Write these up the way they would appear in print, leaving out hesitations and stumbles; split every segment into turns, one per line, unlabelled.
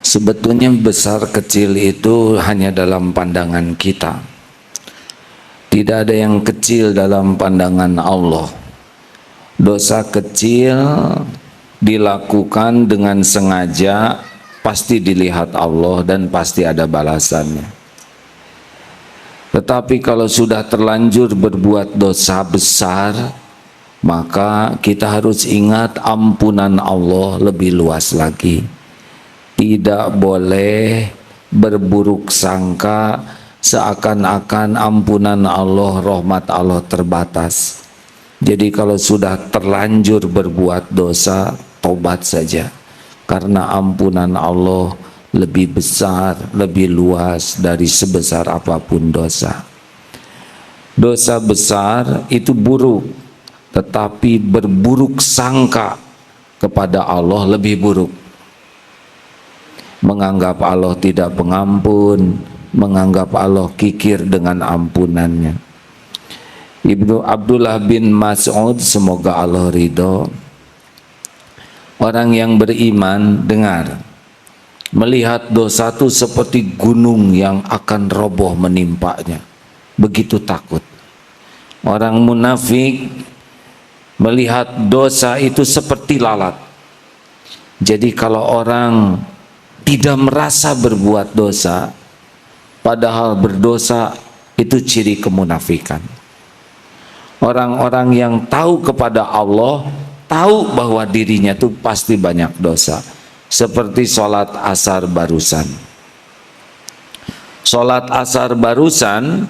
Sebetulnya besar kecil itu hanya dalam pandangan kita. Tidak ada yang kecil dalam pandangan Allah. Dosa kecil dilakukan dengan sengaja pasti dilihat Allah dan pasti ada balasannya. Tetapi kalau sudah terlanjur berbuat dosa besar, maka kita harus ingat ampunan Allah lebih luas lagi. Tidak boleh berburuk sangka seakan-akan ampunan Allah, rahmat Allah terbatas. Jadi kalau sudah terlanjur berbuat dosa, tobat saja. Karena ampunan Allah lebih besar, lebih luas dari sebesar apapun dosa. Dosa besar itu buruk, tetapi berburuk sangka kepada Allah lebih buruk. Menganggap Allah tidak pengampun, menganggap Allah kikir dengan ampunannya. Ibnu Abdullah bin Mas'ud, semoga Allah ridho, orang yang beriman dengar, melihat dosa itu seperti gunung yang akan roboh menimpanya, begitu takut. Orang munafik melihat dosa itu seperti lalat. Jadi kalau orang tidak merasa berbuat dosa, padahal berdosa, itu ciri kemunafikan. Orang-orang yang tahu kepada Allah, tahu bahwa dirinya itu pasti banyak dosa. Seperti sholat asar barusan. Sholat asar barusan,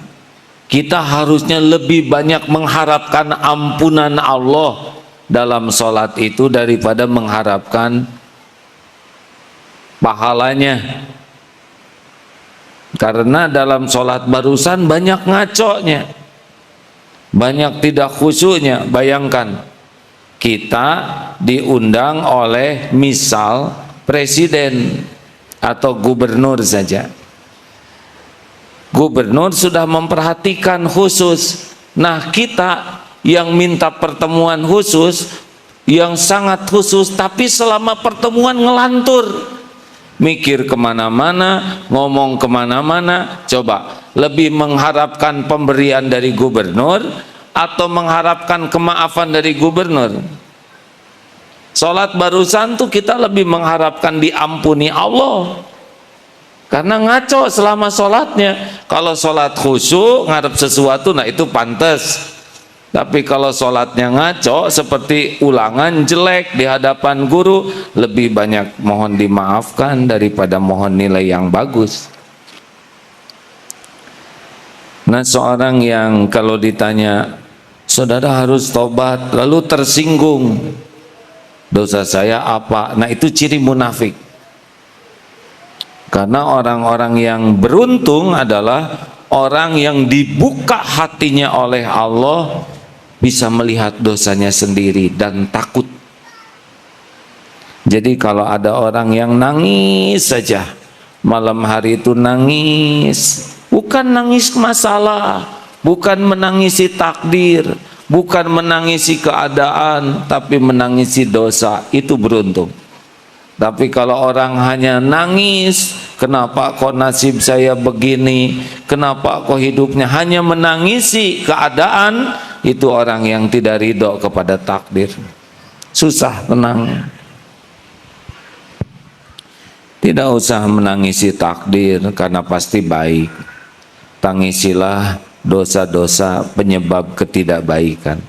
kita harusnya lebih banyak mengharapkan ampunan Allah dalam sholat itu daripada mengharapkan pahalanya. Karena dalam sholat barusan banyak ngaconya, banyak tidak khusyuknya. Bayangkan kita diundang oleh misal presiden atau gubernur saja. Gubernur sudah memperhatikan khusus. Nah, kita yang minta pertemuan khusus, yang sangat khusus, tapi selama pertemuan ngelantur, mikir kemana-mana, ngomong kemana-mana. Coba, lebih mengharapkan pemberian dari gubernur atau mengharapkan kemaafan dari gubernur? Sholat barusan tuh kita lebih mengharapkan diampuni Allah, karena ngaco selama sholatnya. Kalau sholat khusyuk ngarep sesuatu, nah itu pantas. Tapi kalau sholatnya ngaco seperti ulangan jelek di hadapan guru, lebih banyak mohon dimaafkan daripada mohon nilai yang bagus. Nah, seorang yang kalau ditanya, saudara harus tobat, lalu tersinggung, dosa saya apa? Nah, itu ciri munafik. Karena orang-orang yang beruntung adalah orang yang dibuka hatinya oleh Allah, bisa melihat dosanya sendiri dan takut. Jadi kalau ada orang yang nangis saja, malam hari itu nangis, bukan nangis masalah, bukan menangisi takdir, bukan menangisi keadaan, tapi menangisi dosa, itu beruntung. Tapi kalau orang hanya nangis, kenapa kok nasib saya begini, kenapa kok hidupnya, hanya menangisi keadaan, itu orang yang tidak ridho kepada takdir. Susah tenang. Tidak usah menangisi takdir, karena pasti baik. Tangisilah dosa-dosa penyebab ketidakbaikan.